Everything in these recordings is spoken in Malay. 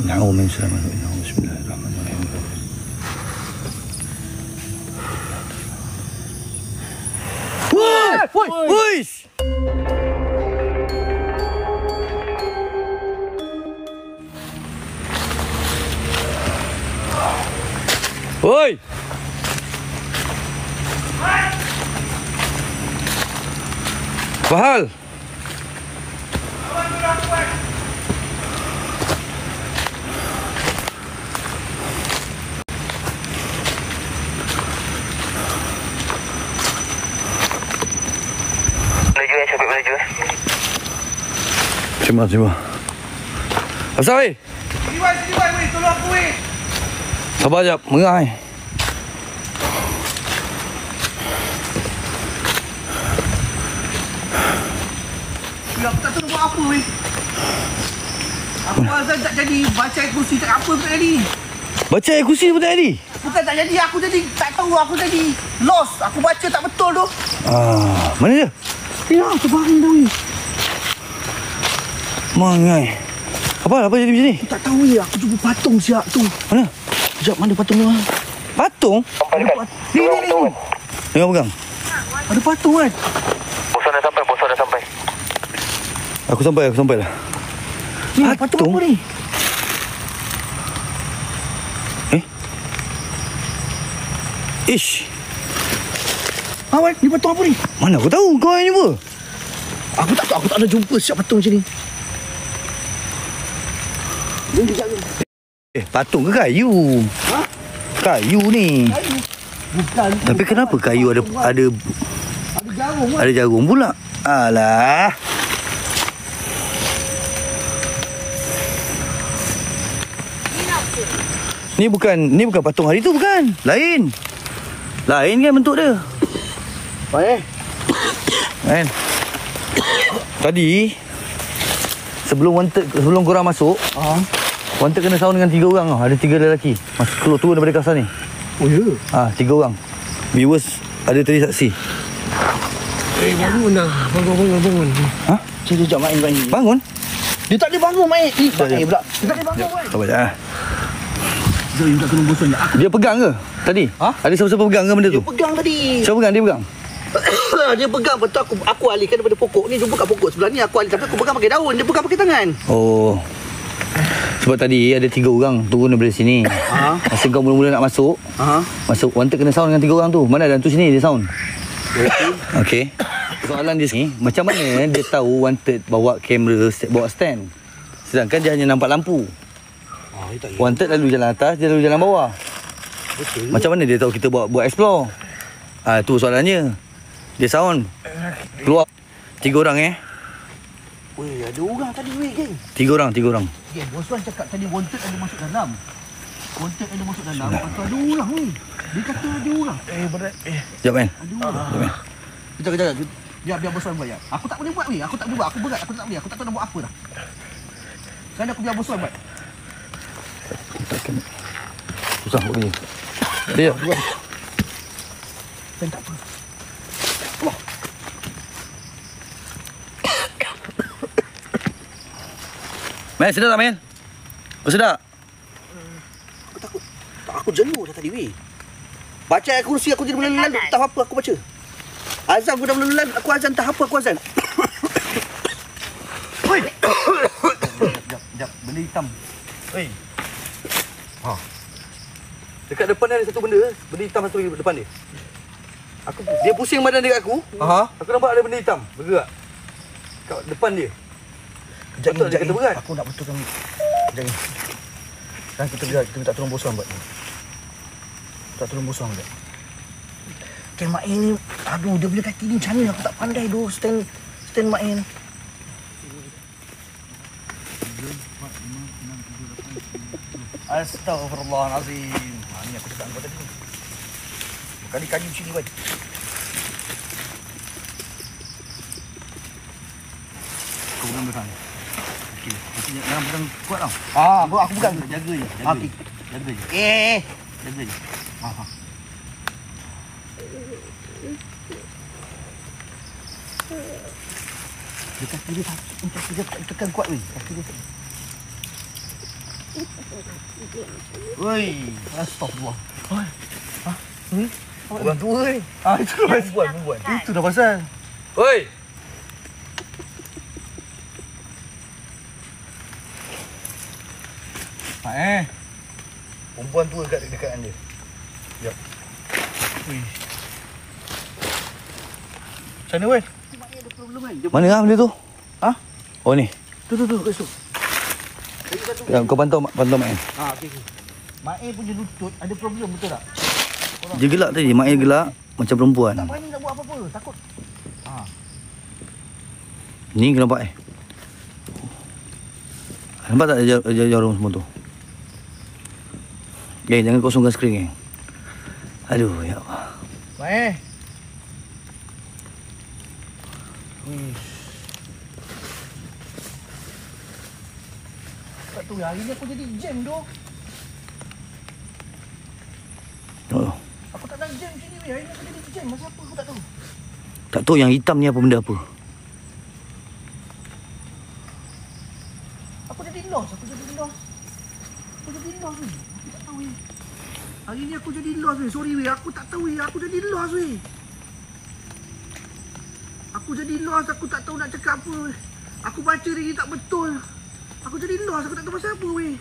Na'udzu min syarri ma khalaq. Bismillahirrahmanirrahim. Woi! Woi! Apa hal? Terima. Asal weh? Sini weh, tolong aku weh. Sabar jap, mengah eh. Ya, aku tak tahu buat apa weh. Aku azan tak jadi, baca ayat kursi tak apa tak jadi. Baca ayat kursi apa tak jadi? Bukan tak jadi, aku jadi tak tahu, aku jadi lost. Aku baca tak betul tu. Mana dia? Ya, aku bangun dah weh. Mangai. Apa jadi macam ni? Aku tak tahu weh, aku jumpa patung siap tu. Mana? Sekejap, mana patung tu? Patung? Ni. Tengok pegang. Ada patung kan? Bosan dah sampai. Aku sampai dah. Ni patung apa ni? Ish. Wan, ni patung apa ni? Mana aku tahu kau yang ni apa? Aku tak tahu, aku tak ada jumpa siap patung macam ni. Patung ke kayu? Ha? Kayu ni. Kayu. Bukan. Tapi kenapa kayu ada jarum kan? ada jarum pula? Alah. Ni bukan patung hari tu bukan? Lain kan bentuk dia. Baik. Kan? Tadi sebelum korang masuk, Wanted kena sound dengan 3 orang tau. Ada 3 lelaki keluar turun daripada kawasan ni. Oh ya? 3 orang. Viewers ada tadi saksi. Bangun dah. Bangun. Ha? Sekejap main. Bangun? Dia tak boleh bangun main. Dia tak boleh bangun main. Sabar je. Zul, you tak kena bosan je. Dia pegang ke tadi? Ha? Ada siapa-siapa pegang ke benda tu? Dia pegang tadi. Siapa pegang? Dia pegang? Dia pegang, betul aku alihkan daripada pokok ni. Jumpa kat pokok sebelah ni aku alih. Tapi aku pegang pakai daun. Dia pegang pakai tangan. Oh. Sebab tadi ada 3 orang turun daripada sini. Masa kau mula-mula nak masuk, Wanted kena sound dengan 3 orang tu. Mana ada tu sini dia sound. Okey. Soalan dia sini, macam mana dia tahu Wanted bawa kamera, bawa stand? Sedangkan dia hanya nampak lampu. Wanted lalu jalan atas, dia lalu jalan bawah. Betul. Macam mana dia tahu kita buat explore? Tu soalannya. Dia sound keluar 3 orang Weh, ada orang tadi weh, geng. 3 orang. Geng, bos Wan cakap tadi Wanted ada masuk dalam. Lepas tu ada orang weh. Dia kata ada orang. Berat. Sekejap kan? Ada orang. Kejap. Biar bos Wan buat ya. Aku tak boleh buat weh. Aku berat. Aku tak boleh. Aku tak tahu nak buat apa dah. Sekarang aku biar bos Wan buat. Susah buat ni. Dia. Tak apa. Mel, sedap tak Mel? Sedap? Aku takut. Aku jenuh dah tadi weh. Baca ayat kursi aku jadi mula-mula tak apa aku baca. Azan aku dah mula-mula aku azan tak apa aku azan. Oi. Jap. Benda hitam. Oi. Dekat depan dia ada satu benda hitam satu depan dia. Dia pusing badan dekat aku. Aku nampak ada benda hitam bergerak kat depan dia. Betul dia kata berat. Aku nak betulkan. Kejap ni. Sekarang kita minta tolong bos Wan buat ni. Tak tolong bos Wan buat. Mak ni, aduh dia punya kaki ni macam mana aku tak pandai doh stand mak ni. Astaghfirullahalazim. Ni aku cakap kau tadi. Kali-kali macam ni Wan. Kau pegang belakang. Okey. Jangan pegang kuat tau. Aku pegang. Jaga je. Jaga je. Jaga je. Dia kaki dia tekan kuat weh. Kaki dia. Woi, astagfirullah. Orang tua ni. Itu dah perempuan. Itu dah pasal. Oi. Perempuan tua dekat dekatan dia. Ya. Macam mana, Wan? Mana ah benda tu? Ha? Oh ni. Tu kat situ. Ya, kau pantau Mak Ain. Okey. Mak A punya lutut ada problem, betul tak? Dia gelak tadi, Mak Ain gelak macam perempuan. Tak berani nak buat apa-apa, takut. Ni kena nampak nampak tak jarum semua tu? Jangan kosongkan skrin Aduh, ya Allah. Mak A. Tak tahu, hari ni aku jadi jam tu. Oh. Aku tak nak jam macam ni, hari ni aku jadi jam. Masa apa aku tak tahu. Tak tahu yang hitam ni apa benda apa. Aku jadi lost ni. Aku tak tahu ni. Hari ni aku jadi lost ni. Sorry weh, aku tak tahu weh. Aku jadi lost weh. Aku jadi lost, aku tak tahu nak cakap apa weh. Aku baca lagi tak betul. Aku jadi lost, aku tak tahu pasal apa weh.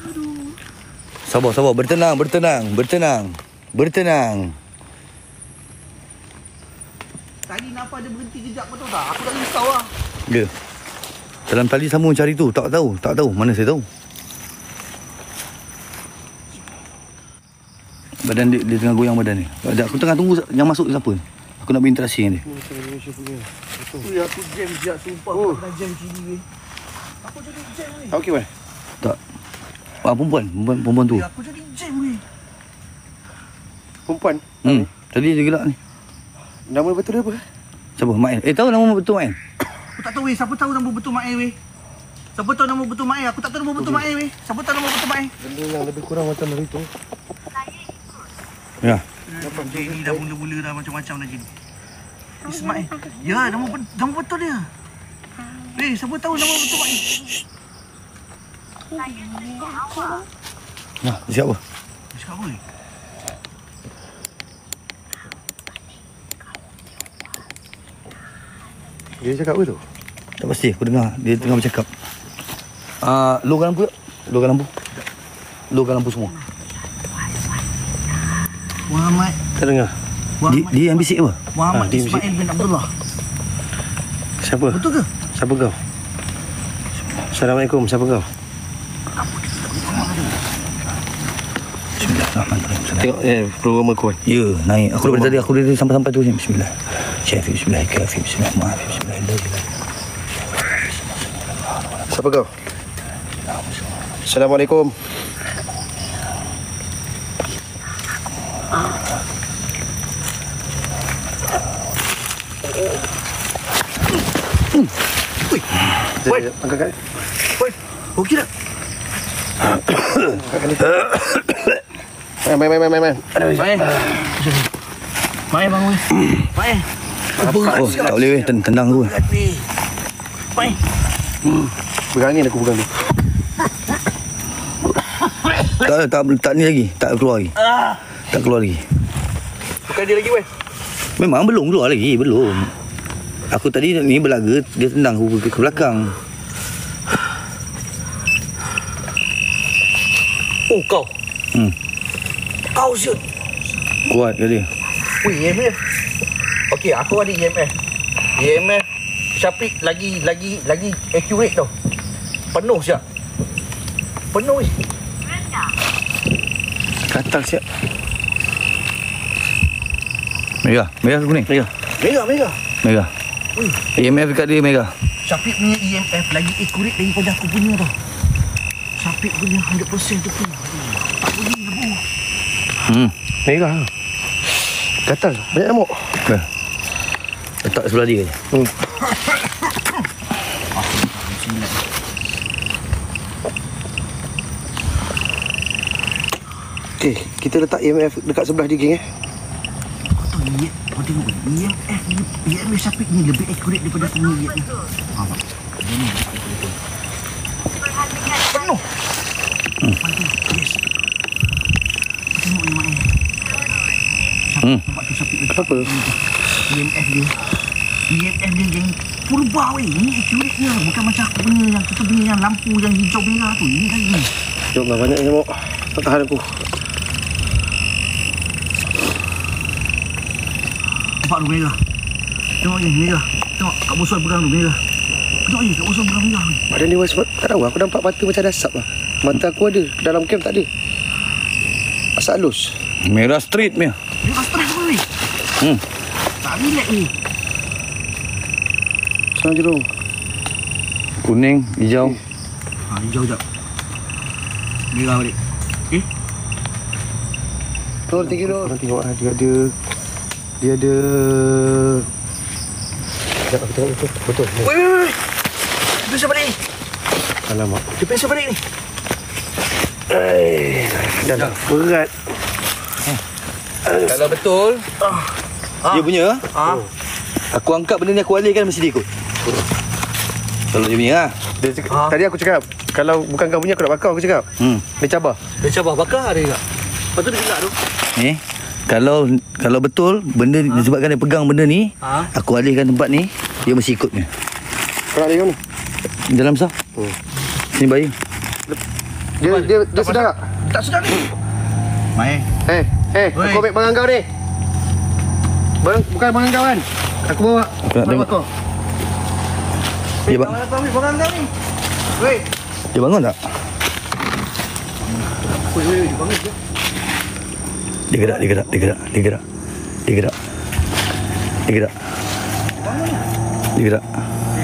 Aduh. Sabar, bertenang. Tadi kenapa ada berhenti kejap, betul tak? Aku dah risau lah. Ya. Dalam tali sambung cari tu, tak tahu. Mana saya tahu. Badan dia tengah goyang badan ni. Aku tengah tunggu yang masuk siapa ni. Aku nak berinteraksi dengan dia. Ui, aku jam sekejap, sumpah. Aku nak jam sini weh. Aku jadi jam weh. Okey, Wan. Tak. Perempuan tu. Aku jadi jam weh. Perempuan. Tadi dia gelak ni. Nama betul dia apa? Siapa? Mak Ain. Tahu nama betul Mak Ain? Aku tak tahu weh. Siapa tahu nama betul Mak A weh? Siapa tahu nama betul Mak A? Aku tak tahu nama betul Mak A weh. Siapa tahu nama betul Mak A? Benda yang lebih kurang macam begitu. Ya. Dia ni dah mula-mula dah macam-macam dah jadi. Ismail. Ya, nama betul dia. Weh, siapa tahu nama betul Mak A? Nah, dia siapa? Dia cakap apa weh? Dia cakap apa tu? Tak pasti, aku dengar dia tengah bercakap. Lowkan lampu tak? Lowkan lampu semua. Muhammad. Tak dengar. Dia yang bisik apa? Muhammad dia Ismail bin Abdullah. Siapa? Betul ke? Siapa kau? Assalamualaikum, siapa kau? Bismillahirrahmanirrahim. Tengok program aku. Ya, naik. Aku daripada tadi, aku dari sampai tu. Bismillah. Syafi, bismillah. Kafi, bismillah. Ma'afi, bismillah. Siapa kau? Assalamualaikum. Woi, angkat kat. woi. Okey tak? Main. Main. Main bang weh. Main. Oh, tak boleh weh. Tendang tu. Main. Berangin aku pegang tu. Tak ni lagi. Tak keluar lagi. Tak keluar lagi. Bukan dia lagi weh. Memang belum keluar lagi. Belum. Aku tadi ni berlaga. Dia tendang aku ke belakang. Oh kau. Kau siut. Kuat ke dia. Wih, EMF. Okey, aku ada EMF. EMF Syafiq lagi accurate tau. Penuh siap. Penuh weh. Katal siap. Merah ke kuning? Merah. EMF dekat dia merah. Syafiq punya EMF lagi accurate daripada aku punya tau. Syafiq punya 100% tu pun. Tak boleh lebu. Merah. Katal. Banyak amuk. Letak sebelah dia je. Okey, kita letak EMF dekat sebelah dia geng. Kau tengok EMF Syafiq ni lebih accurate daripada aku punya EMF. Penuh. Depan tu. Yes. Tengok ni mak ni. Nampak tu sapit lagi. Apa? EMF dia. EMF dia yang purba weh. Ni accurate dia. Bukan macam aku punya yang kita punya yang lampu yang hijau merah tu. Ini lagi. Jom lah banyak nyamuk. Tak tahan aku. Nampak tu merah. Tengok ni merah. Tengok kat bosan pegang tu merah. Tengok ni kat bosan pegang merah ni. Badan dia sebab tak tahu. Aku nampak mata macam ada asap lah. Mata aku ada. Dalam camp tak ada. Asap halus. Merah street punya. Merah stres pun ni. Tak relax ni. Senang jerung. Kuning, hijau. Hijau sekejap. Merah balik. Okay. Tur tinggi tu. Korang tengok lah. Dia ada. Sekejap aku tengok betul. Betul. Weh. Dia pensel balik ni. Alamak. Dia pensel balik ni. Dah berat. Kalau betul, dia punya. Aku angkat benda ni, aku alihkan mesti dia ikut. Kalau dia punya lah. Tadi aku cakap, kalau bukan kau punya aku nak bakar, aku cakap. Dia cabar. Dia cabar bakar dia tak? Lepas tu dia gelak tu. Kalau betul benda disebabkan dia pegang benda ni, aku alihkan tempat ni, dia mesti ikut punya. Kau nak alihkan ni? Dalam sah. Sini bayi. Dia sedar tak? Tak sedar ni. Mai. Aku ambil barang kau ni. Bukan barang kau kan? Aku bawa barang kau. Dia, Kau ambil barang kau ni. Weh. dia bangun tak? Weh, dia bangun je. Dia gerak.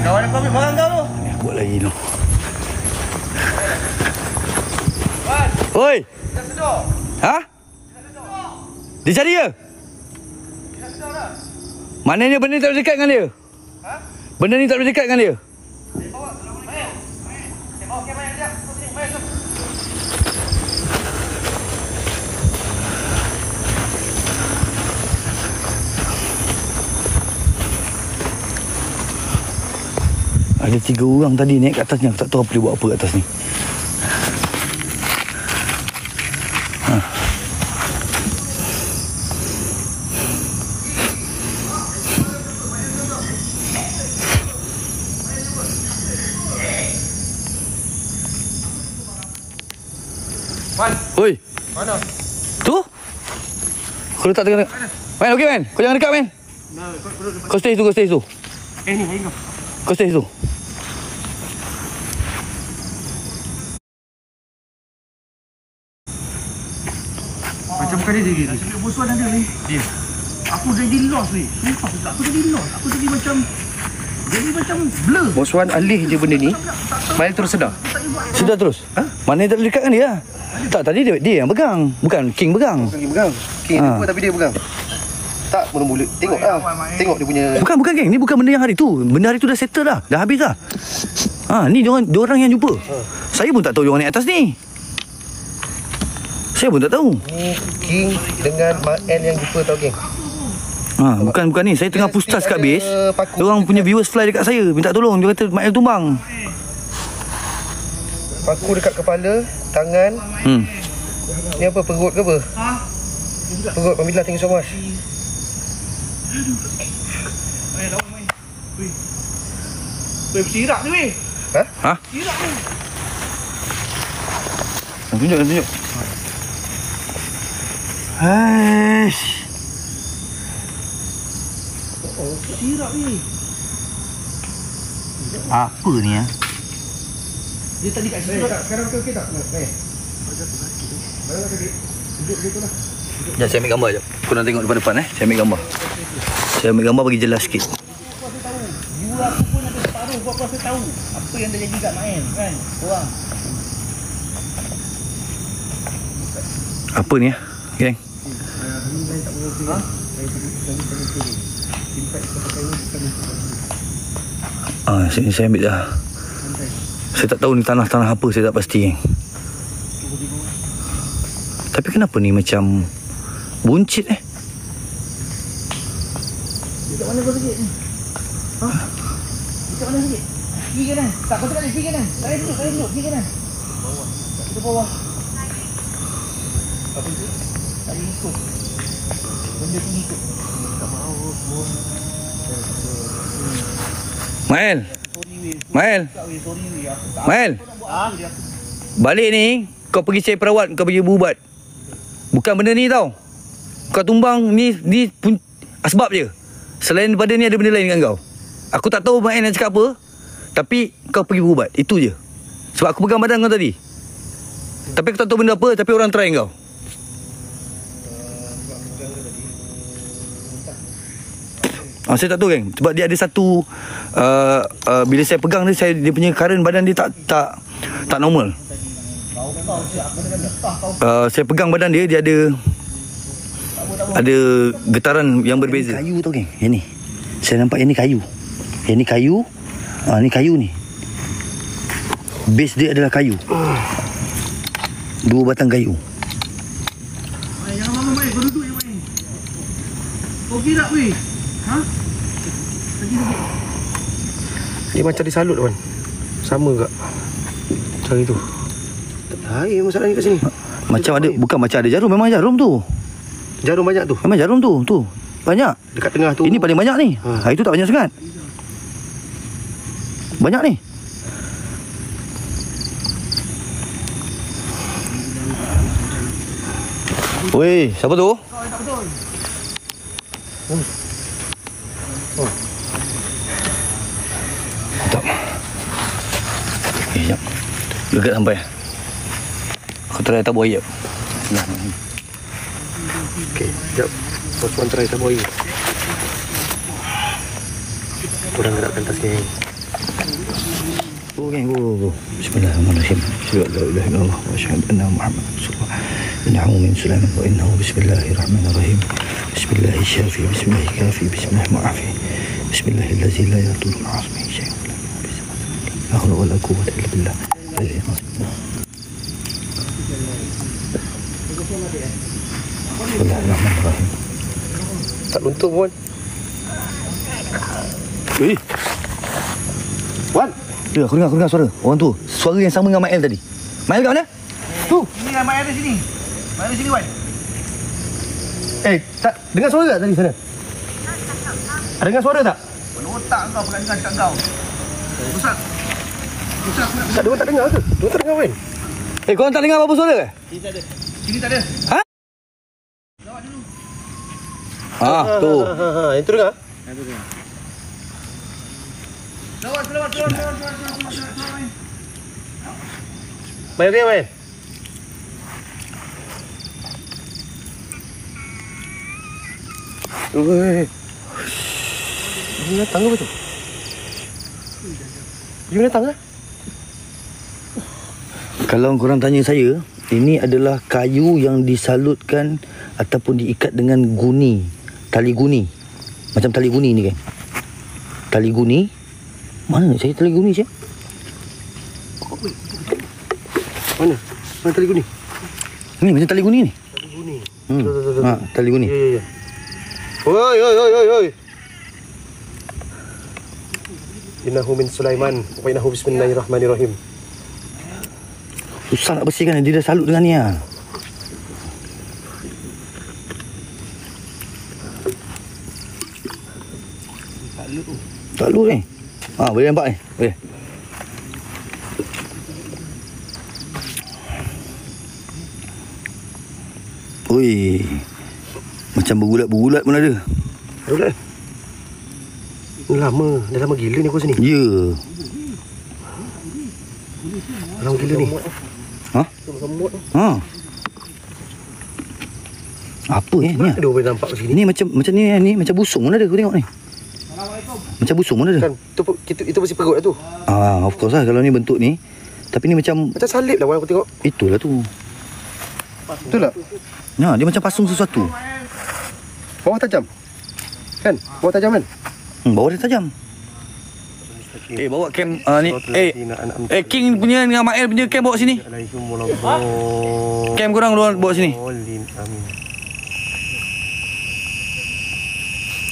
Kawan aku ambil barang kau tu. Ni aku buat lagi tu. Oi! Dah sedar. Ha? Dia cari dia? Maknanya benda ni tak boleh dekat dengan dia? Benda ni tak boleh dekat dengan dia? Ada 3 orang tadi naik kat atas ni. Aku tak tahu apa dia buat apa kat atas ni. Oi. Mana? Tu? Kau letak tengah. Man, okey man. Kau jangan dekat man. Kau stay situ, Ni, hari kau. Kau stay situ. Macam bukan dia. Sebab bosan ada ni. Ya. Aku jadi lost ni. Sumpah aku jadi lost. Aku jadi macam blur. Bos Wan alih je benda ni. Mail terus sedar. Sudah terus? Mana tak dekat dengan dia? Tak, tadi dia yang pegang. Bukan King pegang. King lupa tapi dia pegang. Tak mula-mula. Tengok lah. Tengok dia punya. Bukan King. Ni bukan benda yang hari tu. Benda hari tu dah settle dah. Dah habis dah. Ni diorang yang jumpa. Saya pun tak tahu diorang naik atas ni. Saya pun tak tahu. Ni King dengan Mak N yang jumpa tau King. Bukan ni. Saya tengah pustas kat base. Diorang punya viewers fly dekat saya. Minta tolong. Dia kata Mak L tumbang. Paku dekat kepala, tangan. Ni apa, perut ke apa? Perut pembilah tinggi so much. Weh, bersirak ni weh. Ha? Sirak ni. Tunjuk. Aish. Sirak ni. Apa ni ya? Dia tadi kat situ. Sekarang okey tak? Sekejap, saya ambil gambar je. Korang tengok depan-depan Saya ambil gambar bagi jelas sikit. Viewer aku pun ada separuh buat puasa tahu apa yang dah jadi kat main kan. Orang. Apa ni ya? Geng. Saya ambil dah. Saya tak tahu ni tanah-tanah apa, saya tak pasti geng. Tapi kenapa ni macam buncit Dekat mana kau sikit ni? Dekat mana sikit? Kiri kanan. Tak, kau dekat kiri kanan. Saya duduk. Kiri kanan. Kita bawah. Apa tu? Ada ikut. Benda tu ikut. Tak mahu pun. Mael. Mael. Balik ni kau pergi cari perawat, kau pergi berubat. Bukan benda ni tau. Kau tumbang ni asbab je. Selain daripada ni ada benda lain dengan kau. Aku tak tahu Mael nak cakap apa, tapi kau pergi berubat. Itu je. Sebab aku pegang badan kau tadi. Tapi aku tak tahu benda apa, tapi orang try kau. Saya tak tahu kan. Sebab dia ada satu bila saya pegang dia, dia punya current badan dia tak normal. Saya pegang badan dia, dia ada getaran yang berbeza. Kayu tau geng. Yang ni. Saya nampak yang ni kayu. Yang ni kayu. Ni kayu ni. Base dia adalah kayu. 2 batang kayu. Jangan lama main, kau duduk je main. Kau okey tak weh? Ha? Dia macam disalut kan. Sama tak cara tu? Air masalah ni kat sini. Macam ada, bukan macam ada jarum. Memang jarum tu. Jarum banyak tu. Memang jarum tu. Tu. Banyak. Dekat tengah tu. Ini paling banyak ni. Itu tak banyak sangat. Banyak ni. Weh, siapa tu? Tak. Sekejap. Dekat sampai. Aku try tabur air. Okey, sekejap. Puan try tabur air. Kurang gerakkan tas ni. Go. Bismillahirrahmanirrahim. Bismillahirrahmanirrahim. Wa asyhadu anna Muhammadan rasulullah. Innahu min Sulaiman wa innahu bismillahirrahmanirrahim. Bismillahirrahmanirrahim. Bismillahirrahmanirrahim. Bismillahirrahmanirrahim. Bismillahirrahmanirrahim. La yadurru ma'a ismihi syai'un. La hawla wa la quwwata illa billah. Bismillahirrahmanirrahim. Tak luntur pun. Wan. Ya, aku dengar suara. Orang tu. Suara yang sama dengan Mael tadi. Mael kat mana? Tu. Ini lah Mael ada sini. Mael ada sini, Wan. Tak dengar suara tak tadi sana? Ada dengar suara tak? Otak kau pegang cakap kau. Ustaz. Tak, dia tak dengar ke? Dia tak dengar kan? Korang tak dengar apa-apa suara ke? Sini tak ada. Sini tak ada. Ha? Jawab dulu. Tu. Yang tu dengar? Itu dia. Lawat. Main okey, main? Dia datang ke betul? Dia datang ke? Kalau korang tanya saya, ini adalah kayu yang disalutkan ataupun diikat dengan guni. Tali guni. Macam tali guni ni kan. Tali guni. Mana saya tali guni saya? Mana? Mana tali guni? Ni macam tali guni ni. Tali guni. Tali guni. Ya. Oi. Innahu min Sulaiman wa innahu bismillahirrahmanirrahim. Susah nak bersihkan, dia dah salut dengan ni lah. Tak lut ni. Boleh nampak ni. Boleh. Ui. Macam bergulat-bergulat pun ada. Bergulat? Lama. Dah lama gila ni aku sini. Ya. Lama gila ni. Apa ni? Ada boleh nampak kat sini. Ni macam ni macam busung pun ada, aku tengok ni. Macam busung pun ada. Kan itu mesti perut lah tu. Of course lah kalau ni bentuk ni. Tapi ni macam salib lah aku tengok. Itulah tu. Betul tak? Dia macam pasung sesuatu. Bawah tajam. Kan? Bawah tajam kan? Bawah dia tajam. Bawa cam ni. King punya dengan Mael punya cam bawa sini. Cam korang bawa sini.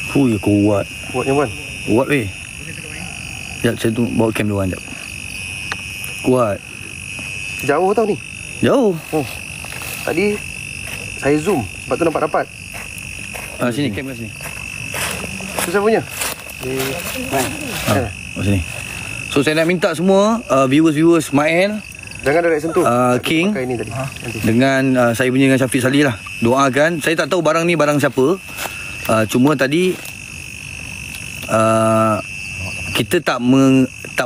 Hui, kuat. Kuatnya man. Kuat weh. Sekejap, saya tu bawa cam dulu sekejap. Kuat. Jauh tau ni. Jauh. Oh. Tadi saya zoom sebab tu nampak rapat. Sini, kamera sini. Tu saya punya. Sini. So saya nak minta semua viewers Mael, Jangan direct sentuh. King pakai ni tadi. dengan saya punya dengan Syafiq Salih lah. Doakan. Saya tak tahu barang ni barang siapa. Cuma tadi kita tak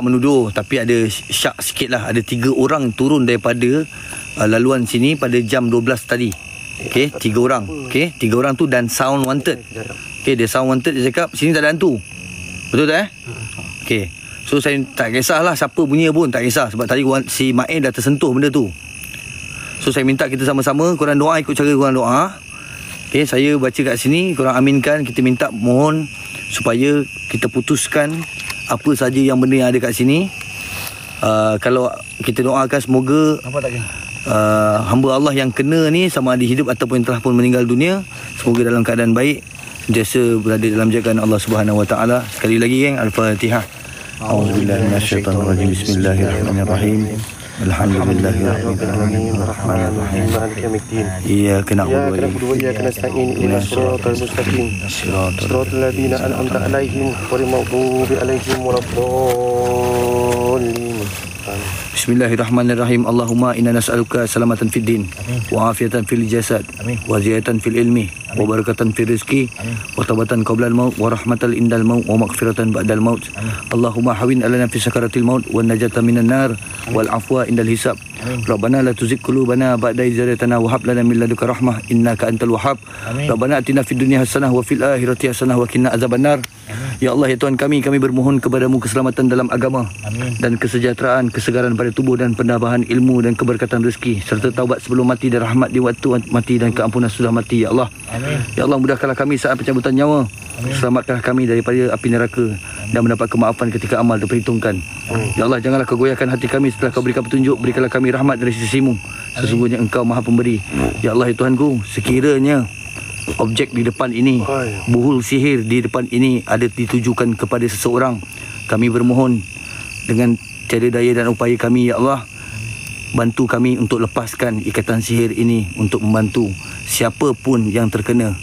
menuduh, tapi ada syak sikit lah. Ada 3 orang turun daripada laluan sini pada jam 12 tadi. Okey, 3 orang. Okey, 3 orang tu dan sound wanted. Okey, dia sound wanted, dia cakap sini tak ada hantu. Betul tak Okey. So saya tak kisahlah siapa punya pun, tak kisah sebab tadi si Mael dah tersentuh benda tu. So saya minta kita sama-sama korang doa ikut cara korang doa. Okey, saya baca kat sini, korang aminkan, kita minta mohon supaya kita putuskan apa saja yang benda yang ada kat sini. Kalau kita doakan semoga Nampak tak, King? hamba Allah yang kena ni sama ada hidup ataupun telah pun meninggal dunia, semoga dalam keadaan baik, sentiasa berada dalam jagaan Allah Subhanahu Wa Taala. Sekali lagi, geng, Al-Fatihah. A'udzubillahi minasyaitonirrajim. Bismillahirrahmanirrahim. Alhamdulillahirabbil alamin arrahmanirrahim maliki yaumiddin. Iyyaka na'budu wa iyyaka nasta'in ihdinas siratal mustaqim siratal ladzina an'amta 'alaihim ghairil maghdubi 'alaihim waladdallin. Bismillahirrahmanirrahim. Allahumma inna nas'aluka salamatan fid din wa afiatan fil jasad wa ziyadatan fil ilmi wa barakatan fil rizqi wa taubatan qabla al maut wa rahmatan indal maut wa maghfiratan ba'dal maut. Allahumma hawin alana fi sakaratil maut wa najata minan nar wal afwa indal hisab. Rabbana la tuzigh qulubana ba'da idh hadaytana wa hab lana min ladunka rahmah innaka antal wahhab. Rabbana atina fid dunya hasanah wa fil akhirati hasanah wa qina azabannar. Ya Allah, ya Tuhan kami bermohon kepadamu keselamatan dalam agama dan kesejahteraan, kesegaran pada tubuh dan penambahan ilmu dan keberkatan rezeki serta taubat sebelum mati dan rahmat di waktu mati dan keampunan sudah mati, ya Allah. Ya Allah, mudahkanlah kami saat pencabutan nyawa. Selamatkanlah kami daripada api neraka dan mendapat kemaafan ketika amal diperhitungkan. Ya Allah, janganlah kau goyahkan hati kami setelah kau berikan petunjuk. Berikanlah kami rahmat dari sisimu. Sesungguhnya engkau maha pemberi. Ya Allah, ya Tuhanku, sekiranya objek di depan ini, buhul sihir di depan ini ada ditujukan kepada seseorang, kami bermohon dengan tiada daya dan upaya kami, ya Allah, bantu kami untuk lepaskan ikatan sihir ini, untuk membantu siapa pun yang terkena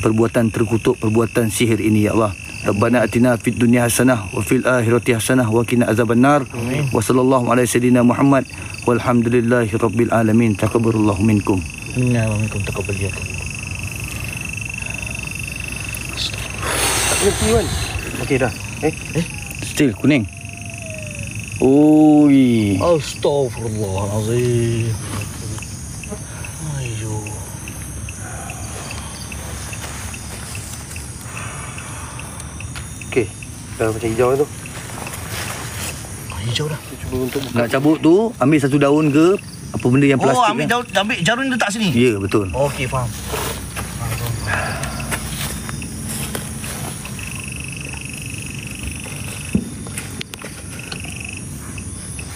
perbuatan terkutuk perbuatan sihir ini, ya Allah. Rabbana atina fid dunya hasanah wa fil akhirati hasanah wa qina azabannar. Wa sallallahu ala sayidina Muhammad walhamdulillahi rabbil alamin. Taqabbalallahu minkum. Minna wa minkum taqabbaliyah. Nanti kan. Okey dah. Still kuning. Oi. Astaghfirullahalazim. Ayo. Okey. Dah macam hijau tu. Hijau dah. Cuba untuk Nak cabut tu, ambil satu daun ke apa benda yang plastik. ambil kan? ambil jarum ni letak sini. Ya, betul. Okey, faham.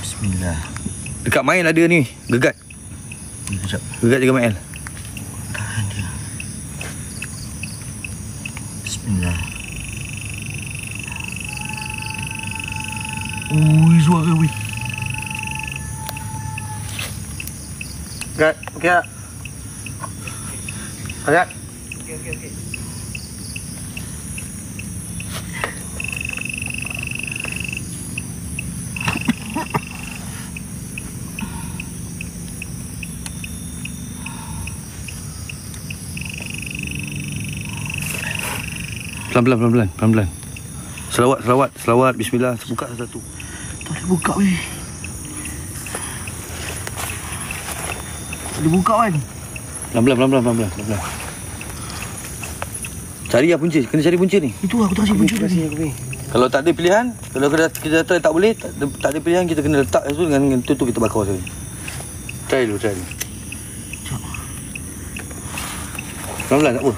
Bismillah. Dekat Mael ada ni, gegat. Sekejap. Gegat juga Mael. Tahan dia. Bismillah. Ui, suara weh. Gat. Okey tak? Gat. Pelan-pelan. Selawat. Bismillah. Buka satu. Tak boleh buka weh. Dia buka kan? Pelan-pelan. Cari lah punca. Kena cari punca ni. Itu aku tak kasi punca tadi. Kalau tak ada pilihan, kalau kita tak boleh, tak ada pilihan, kita kena letak tu dengan tu kita bakar sekali. Try dulu. Pelan-pelan, tak apa.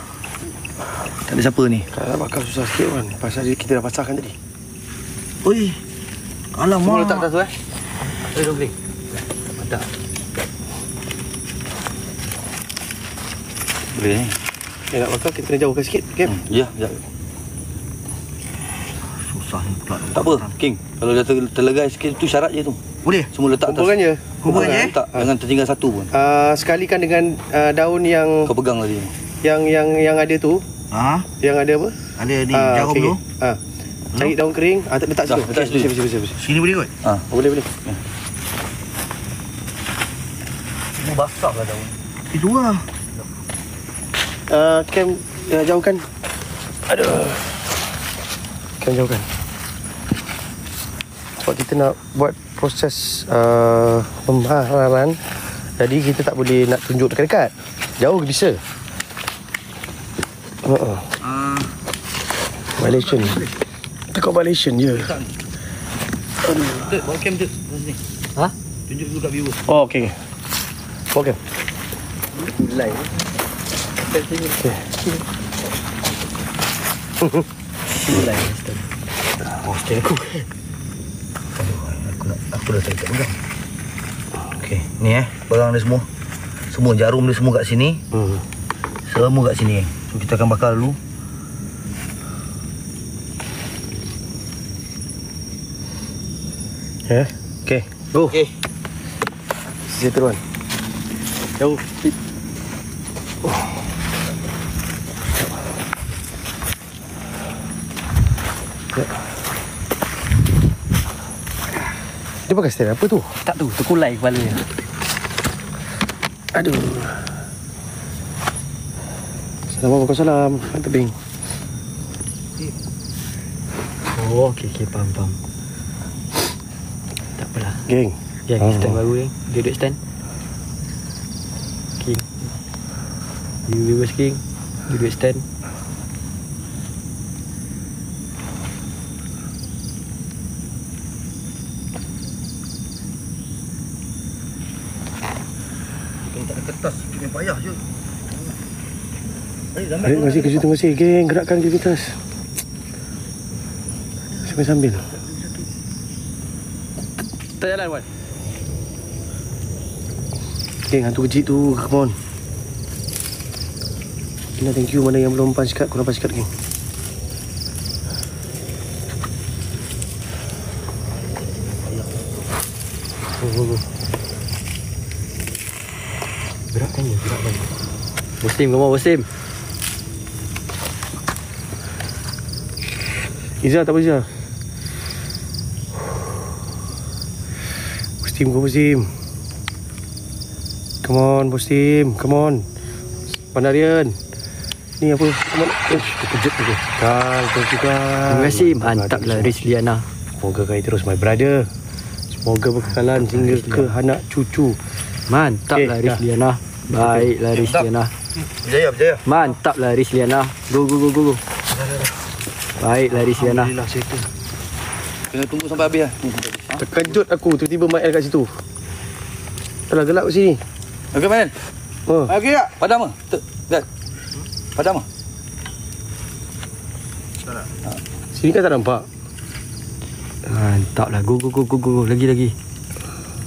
Tak ada siapa ni. Kalau nak bakar susah sikit kan. Pasal kita dah pasangkan tadi. Oi. Alamak. Semua letak atas tu Boleh boleh. Mantap. Boleh ni. Nak bakar kita kena jauhkan sikit. Okay? Ya, sekejap. Susah ni pula. Tak apa, King. Kalau dah terlegai sikit tu syarat je tu. Boleh? Semua letak atas. Hubungannya. Hubungannya? Letak. Jangan tertinggal satu pun. Sekalikan dengan daun yang Kau pegang tadi. yang ada tu. Yang ada apa? Ada ni jarum tu. Cari daun kering, letak situ. letak situ. Sini boleh kot? Boleh. Semua basah lah daun. Itu lah. Cam jauhkan. Aduh. Cam jauhkan. Sebab kita nak buat proses pembaharan, jadi kita tak boleh nak tunjuk dekat-dekat. Jauh bisa. Violation. Tekuk violation je. Tek, bawa cam tu. Sini. Tunjuk dulu kat viewer. Oh, okey. Okey. Live. Okey. Live. Okey aku. Aku dah tarik kat pegang. Okey, ni barang dia semua. Semua jarum dia semua kat sini. Semua kat sini. So kita akan bakar dulu. Okey. Go. Okey. Sisi turun. Jauh. Dia pakai stand apa tu? Tak tu, terkulai kepala dia. Aduh. Assalamualaikum warahmatullahi wabarakatuh. Tebing. Oh, okey, faham. Tak apalah. Geng. Ya, stand baru ni. Dia duduk stand. King. You viewers King. Dia duduk stand. Tak ada kertas, kita payah je. Terima kasih. Geng, gerakkan aktivitas. Sambil. Tak jalan, Wan. Geng, hantu kecil tu, come on. Ina, thank you. Mana yang belum punch card, korang punch card, geng. Go. Gerakkan. Muslim, come on, Muslim. Izzah, tak apa Izzah. Muslim. Come on, Muslim. Come on. Pandarian. Ni apa? Terkejut tu. Thank you. Terima kasih. Mantaplah Rizliana. Semoga kau terus my brother. Semoga berkekalan hingga ke anak cucu. Mantaplah Rizliana. Baiklah Rizliana. Berjaya. Mantaplah Rizliana. Go. Baiklah Rizliana. Alhamdulillah, settle. Kena tunggu sampai habis lah. Terkejut aku tiba-tiba Mael kat situ. Alah, gelap kat sini. Okey, Mail. Okey tak? Padam ah. Gat. Padam ah. Sini kan tak nampak. Mantaplah. Go. Lagi.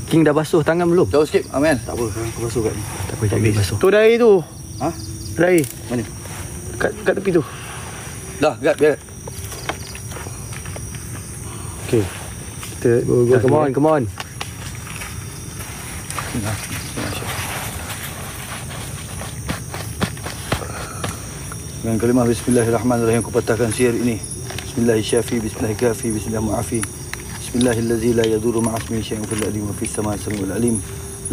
King dah basuh tangan belum? Jauh sikit, Amen. Tak apa, aku basuh kat ni. Tak apa, jangan basuh. Tu ada air tu. Ha? Ada air. Mana? Kat tepi tu. Dah, Gat, biar. Okey. Kita Go. Come on. Dengan kalimah Bismillahirrahmanirrahim aku patahkan sihir ini. Bismillahirrahmanirrahim. Bismillahirrahmanirrahim. Bismillahirrahmanirrahim. Bismillahirrahmanirrahim. La yadurru ma'asmi syai'un fil ardi wa fis samaa'i samiul alim.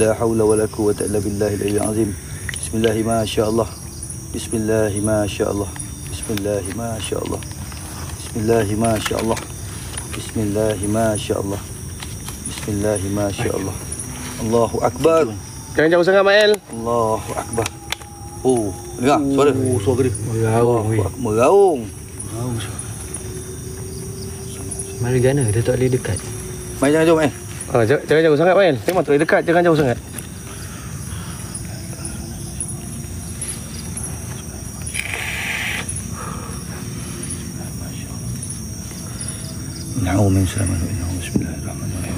La haula wa la quwwata illa billahil aliyyil azim. Bismillahirrahmanirrahim. Bismillahirrahmanirrahim. Bismillahirrahmanirrahim. Bismillahirrahmanirrahim. Bismillahirrahmanirrahim. Bismillahirrahmanirrahim. Allahu akbar. Jangan jauh sangat Mael. Allahu akbar. Oh, dengar suara. Oh, suara dia. Meraung. Mari gana, dia tak boleh dekat. Mai jangan jauh, Jangan jauh sangat Mael. Memang terlalu dekat, jangan jauh sangat. Na'udzu min syarri Bismillahirrahmanirrahim.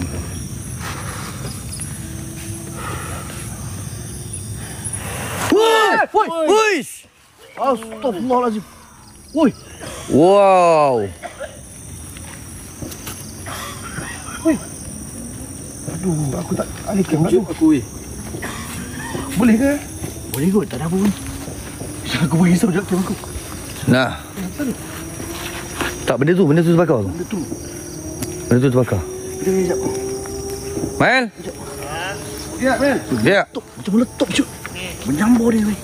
Woi! Astagfirullahalazim. Woi. Wow. Aduh, aku tak ada kem tak tu. Aku weh. Boleh ke? Boleh kot, tak ada apa pun. Aku bagi risau sekejap kem aku. Nah. Tak, benda tu terbakar tu. Benda tu terbakar. Sekejap. Mael? Ya, Mel. Ya. Macam meletup je. Menyambur dia, weh.